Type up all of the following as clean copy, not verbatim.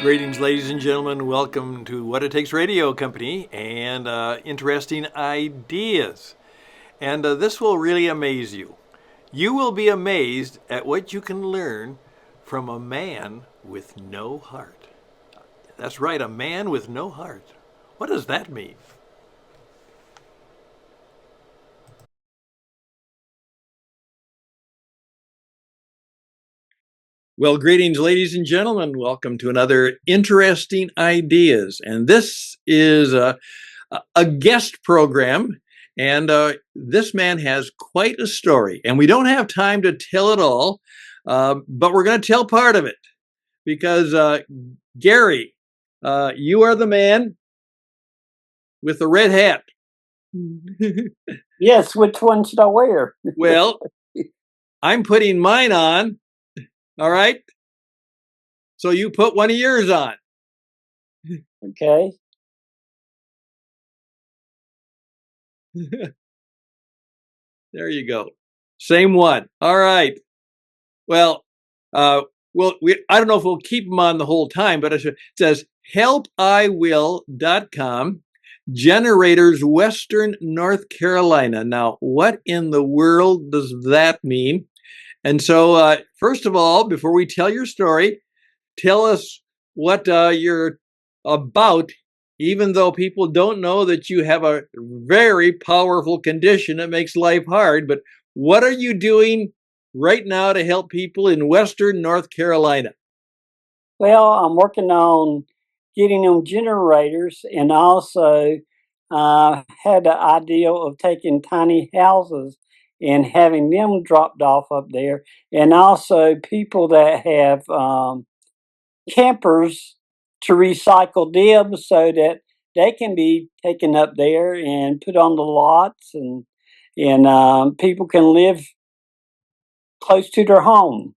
Greetings, ladies and gentlemen. Welcome to What It Takes Radio Company and interesting ideas. And this will really amaze you. You will be amazed at what you can learn from a man with no heart. That's right, a man with no heart. What does that mean? Well, greetings, ladies and gentlemen. Welcome to another Interesting Ideas. And this is a guest program. And this man has quite a story. And we don't have time to tell it all, but we're going to tell part of it because Gary, you are the man with the red hat. Yes, which one should I wear? Well, I'm putting mine on. All right. So you put one of yours on. Okay. There you go. Same one. All right. Well, I don't know if we'll keep them on the whole time, but it says helpiwill.com, Generators, Western North Carolina. Now, what in the world does that mean? And so, first of all, before we tell your story, tell us what you're about, even though people don't know that you have a very powerful condition that makes life hard. But what are you doing right now to help people in Western North Carolina? Well, I'm working on getting them generators, and also had the idea of taking tiny houses and having them dropped off up there, and also people that have campers to recycle them so that they can be taken up there and put on the lots, and people can live close to their home.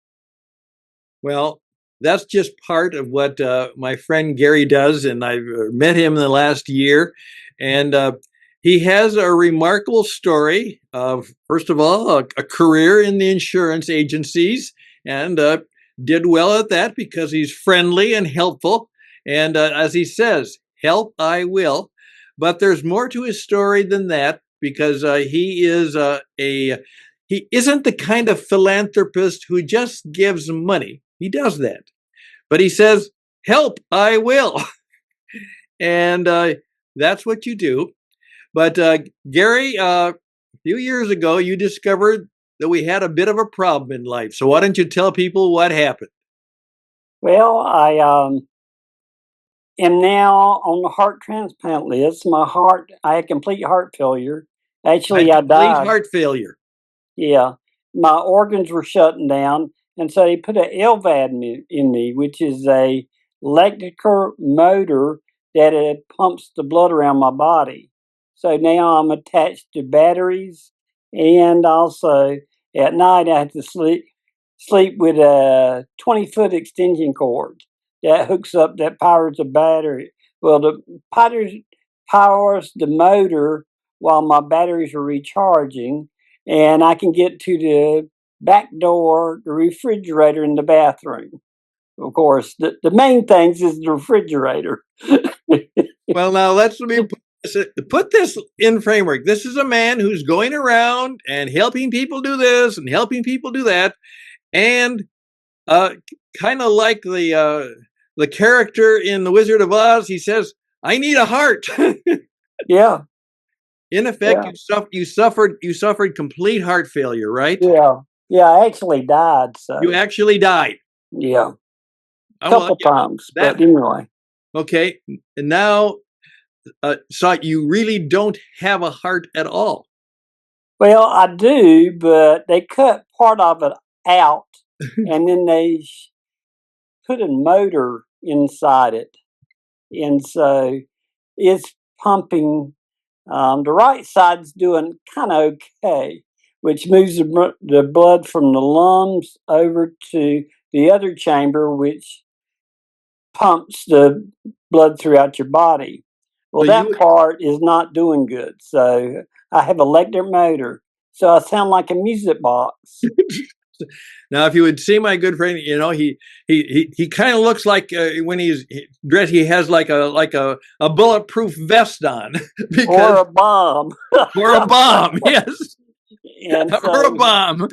Well, that's just part of what my friend Gary does, and I've met him in the last year. And he has a remarkable story of, first of all, a career in the insurance agencies, and did well at that because he's friendly and helpful. And as he says, help I will. But there's more to his story than that because he isn't the kind of philanthropist who just gives money. He does that. But he says, help, I will. And that's what you do. But Gary, a few years ago, you discovered that we had a bit of a problem in life. So why don't you tell people what happened? Well, I am now on the heart transplant list. I had complete heart failure. Actually, I Complete died. heart failure. Yeah, my organs were shutting down, and so they put an LVAD in me, which is a electrical motor that it pumps the blood around my body. So now I'm attached to batteries, and also at night I have to sleep with a 20-foot extension cord that hooks up that powers the battery. Well, the powers the motor while my batteries are recharging, and I can get to the back door, the refrigerator in the bathroom. Of course, the main things is the refrigerator. Well, now let me put this in framework. This is a man who's going around and helping people do this and helping people do that, and uh, kind of like the character in The Wizard of Oz. He says, "I need a heart." Yeah, In effect, yeah, you suffered complete heart failure, right? yeah, yeah. I actually died, You so actually died. yeah, Well, couple yeah, times. that But anyway, okay. And now, so you really don't have a heart at all. well, I do, but they cut part of it out, and then they put a motor inside it, and so it's pumping. The right side's doing kind of okay, which moves the blood from the lungs over to the other chamber, which pumps the blood throughout your body. Well, So that you part is not doing good. So I have electric motor. So I sound like a music box. Now, if you would see my good friend, he kind of looks like when he's dressed, he has like a bulletproof vest on Or because a bomb. or a bomb, yes, And or a so bomb.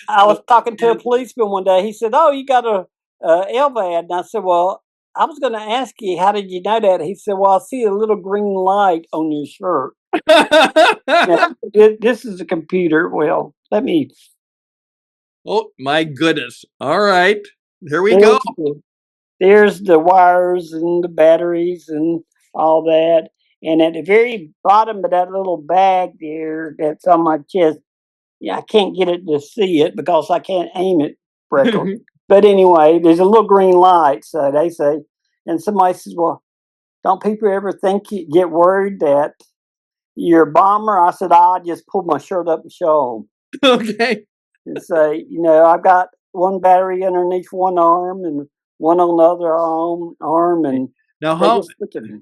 I was talking to a policeman one day. He said, "Oh, you got a LVAD?" And I said, "Well, I was going to ask you, how did you know that?" He said, "Well, I see a little green light on your shirt." Now, this is a computer. Well, let me. Oh my goodness! All right, here we go. There's the wires and the batteries and all that. And at the very bottom of that little bag there that's on my chest, yeah, I can't get it to see it because I can't aim it correctly. But anyway, there's a little green light, so they say. And somebody says, "Well, don't people ever get worried that you're a bomber?" I said, "I'll just pull my shirt up and show Okay. them and say, I've got one battery underneath one arm and one on the other arm, and Now they how just look at me."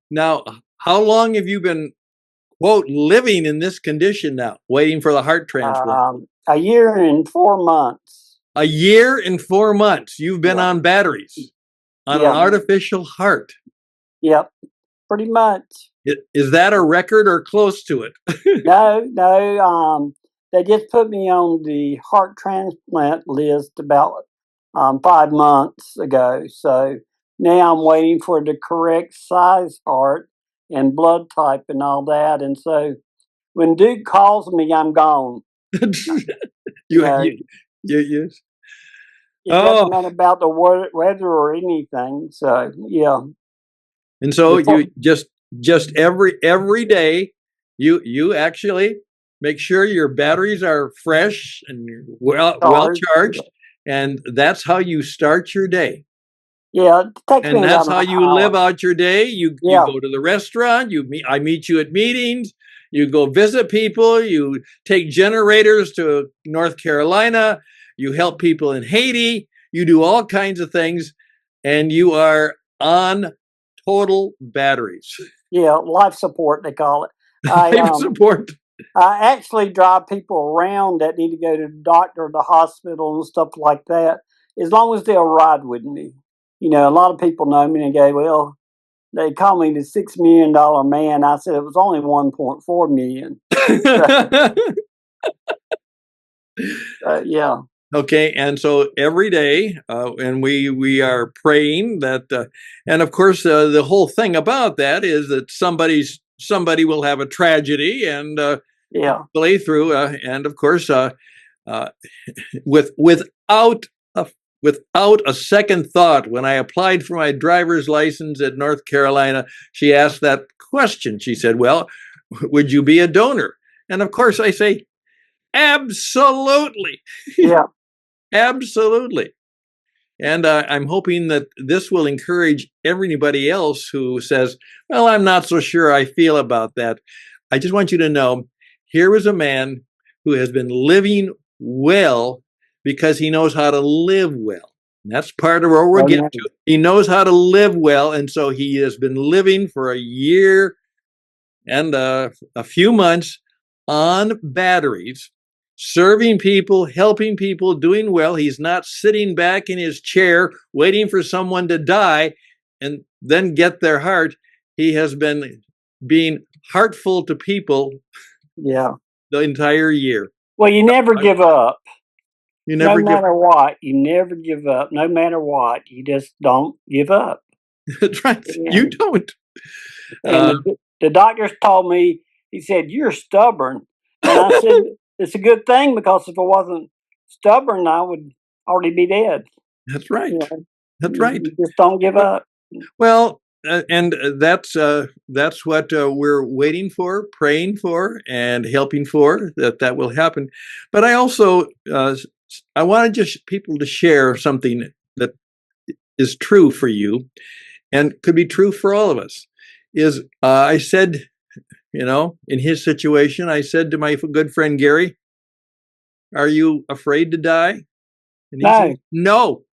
now how long have you been quote living in this condition now, waiting for the heart transplant? A year and 4 months. A year and 4 months. You've been Yeah, on batteries on an yeah, artificial heart. yep, pretty much. Is that a record or close to it? No, no. They just put me on the heart transplant list about 5 months ago. So now I'm waiting for the correct size heart and blood type and all that. And so when Duke calls me, I'm gone. You you, know, you, you. it Oh, doesn't matter about the weather or anything. So yeah, and so before you just every day you actually make sure your batteries are fresh and well charge, charged, and that's how you start your day. yeah, it takes And me that's about how an you hour. live out your day. You Yeah, go to the restaurant, I meet you at meetings, you go visit people, you take generators to North Carolina, you help people in Haiti, you do all kinds of things, and you are on total batteries. yeah, life support they call it. I Life support. I actually drive people around that need to go to the doctor or the hospital and stuff like that, as long as they'll ride with me. A lot of people know me and go, "Well, they call me the $6 million man." I said it was only 1.4 million. Yeah, Okay, and so every day, and we are praying that, and of course, the whole thing about that is that somebody will have a tragedy and yeah, play through, and of course, uh, without a without a second thought, when I applied for my driver's license at North Carolina, she asked that question. She said, "Well, would you be a donor?" And of course, I say, "Absolutely." yeah, Absolutely. And I'm hoping that this will encourage everybody else who says, "Well, I'm not so sure I feel about that." I just want you to know here is a man who has been living well because he knows how to live well. And that's part of where we're getting amen. to. He knows how to live well. And so he has been living for a year and a few months on batteries, serving people, helping people, doing well. He's not sitting back in his chair waiting for someone to die and then get their heart. He has been being heartful to people Yeah. the entire year. Well, you never give up. You No never give. matter what, you never give up. No matter what, you just don't give up. That's right. You And don't. and Uh, the doctors told me, he said, "You're stubborn." And I said, "It's a good thing because if I wasn't stubborn, I would already be dead." that's You right. know, That's right. you just don't give up. Well, and that's what we're waiting for, praying for, and helping for that will happen. But I also I wanted just people to share something that is true for you and could be true for all of us. Is I said, in his situation, I said to my good friend Gary, "Are you afraid to die?" And he said, No,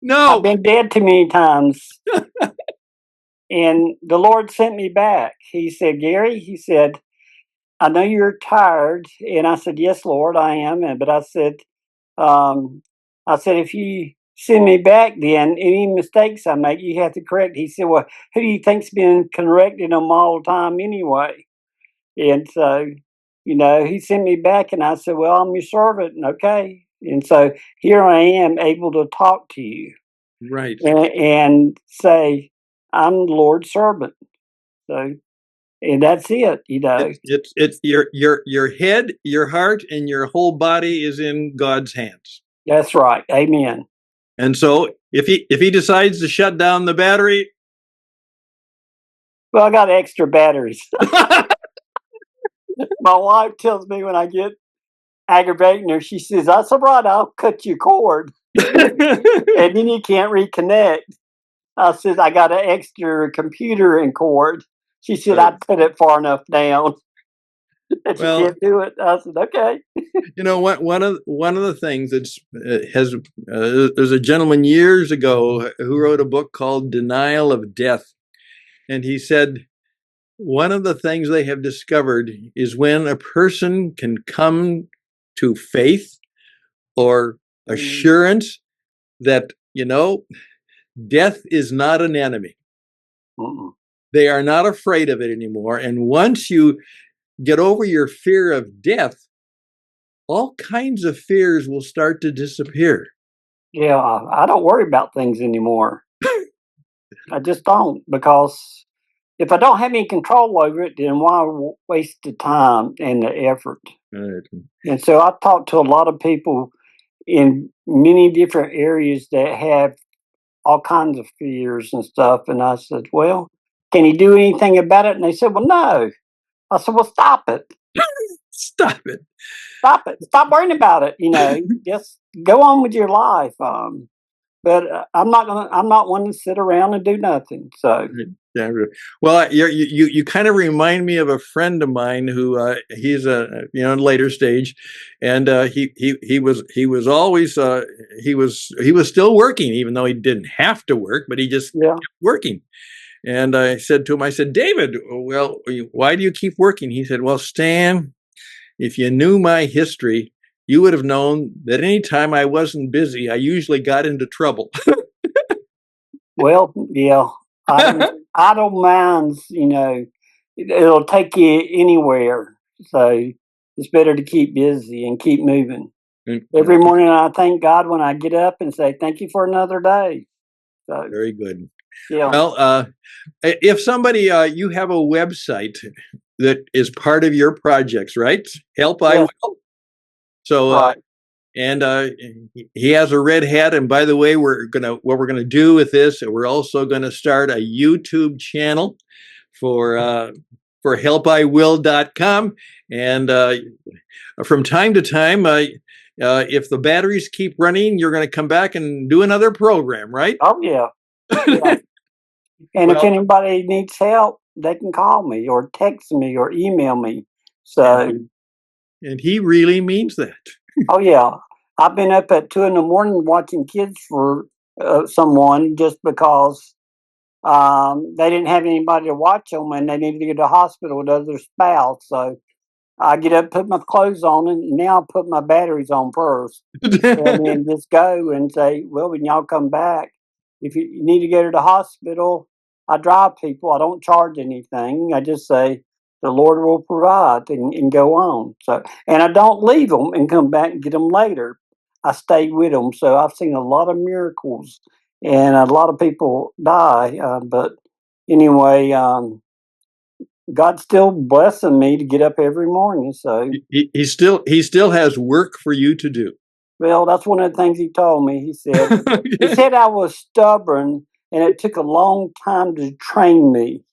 "No, I've no." been dead too many times. And the Lord sent me back. He said, "Gary," he said, "I know you're tired." And I said, "Yes, Lord, I am." But I said, I said, if you send me back, then any mistakes I make, you have to correct. He said, well, who do you think's been correcting them all the time anyway? And so, he sent me back, and I said, well, I'm your servant, and okay. And so here I am able to talk to you Right. and say, I'm the Lord's servant. So, and that's it. It's your head, your heart, and your whole body is in God's hands. That's right. Amen. And so if he decides to shut down the battery, well, I got extra batteries. My wife tells me when I get aggravating her, she says, "That's all right. I'll cut your cord, and then you can't reconnect." I said, "I got an extra computer and cord." She said, "I'd put it far enough down that you can't do it." I said, "Okay." What one of the things that's there's a gentleman years ago who wrote a book called Denial of Death, and he said one of the things they have discovered is when a person can come to faith or assurance that death is not an enemy. They are not afraid of it anymore, and once you get over your fear of death, all kinds of fears will start to disappear. Yeah, I don't worry about things anymore. I just don't, because if I don't have any control over it, then why waste the time and the effort? Right. And so I talk to a lot of people in many different areas that have all kinds of fears and stuff. And I said, well, can you do anything about it? And they said, well, no. I said, well, stop it. Stop it. Stop it. Stop worrying about it. Just go on with your life. But I'm not one to sit around and do nothing. So. Yeah. Well, you kind of remind me of a friend of mine who he's later stage, and he was always he was still working, even though he didn't have to work, but he just kept working. And I said to him, I said, David, well, why do you keep working? He said, well, Stan, if you knew my history, you would have known that anytime I wasn't busy, I usually got into trouble. Well, yeah, idle minds, it'll take you anywhere. So it's better to keep busy and keep moving. Every morning I thank God when I get up and say, thank you for another day. So, very good. Yeah. Well, if somebody, you have a website that is part of your projects, right? Help I Will. So, right. And he has a red hat. And by the way, what we're gonna do with this, we're also gonna start a YouTube channel for helpiwill.com. And from time to time, if the batteries keep running, you're gonna come back and do another program, right? Oh yeah. Yeah. And if anybody needs help, they can call me or text me or email me. So. And he really means that. Oh yeah, I've been up at 2 in the morning watching kids for someone just because they didn't have anybody to watch them and they needed to go to the hospital with their spouse. So I get up, put my clothes on, and now I put my batteries on first, and then just go and say, "Well, when y'all come back, if you need to go to the hospital, I drive people. I don't charge anything. I just say." The Lord will provide and go on. So, and I don't leave them and come back and get them later. I stay with them. So I've seen a lot of miracles, and a lot of people die. But anyway, God's still blessing me to get up every morning. So he still has work for you to do. Well, that's one of the things he told me. He said I was stubborn, and it took a long time to train me.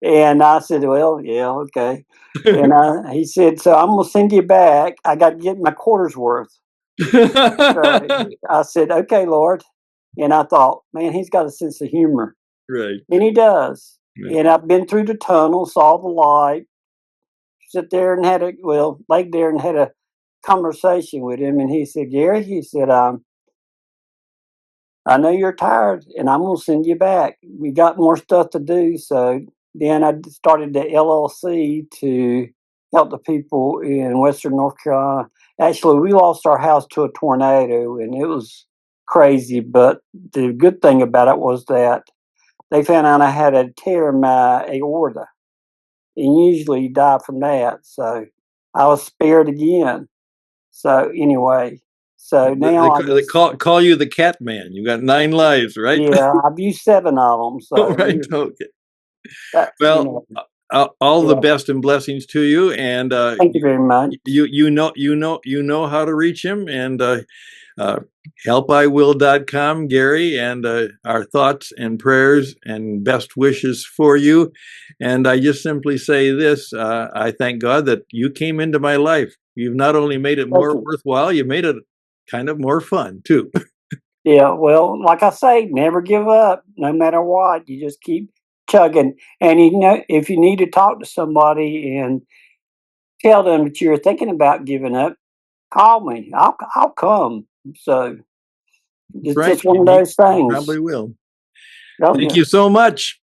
And I said, well, yeah, okay. And he said, so I'm going to send you back. I got to get my quarter's worth. So I said, okay, Lord. And I thought, man, he's got a sense of humor. Right. And he does. Right. And I've been through the tunnel, saw the light, laid there and had a conversation with him. And he said, Gary, he said, I know you're tired, and I'm going to send you back. We got more stuff to do. So then I started the LLC to help the people in Western North Carolina Actually, we lost our house to a tornado, and it was crazy. But the good thing about it was that they found out I had a tear in my aorta, and usually you die from that. So I was spared again. So anyway, so They now I they just call you the Cat Man. You got 9 lives, right? yeah, I've used 7 of them. All So right. Okay. you Well, know, all the yeah. best and blessings to you, and Thank you very much. you know how to reach him, and uh, helpiwill.com, Gary, and our thoughts and prayers and best wishes for you. And I just simply say this: I thank God that you came into my life. You've not only made it Thank more you. worthwhile, you made it kind of more fun too. Yeah, well, like I say, never give up, no matter what. You just keep chugging. And if you need to talk to somebody and tell them that you're thinking about giving up, call me. I'll come. So That's it's right. just one of He those things. probably will. Oh Thank yeah. you so much.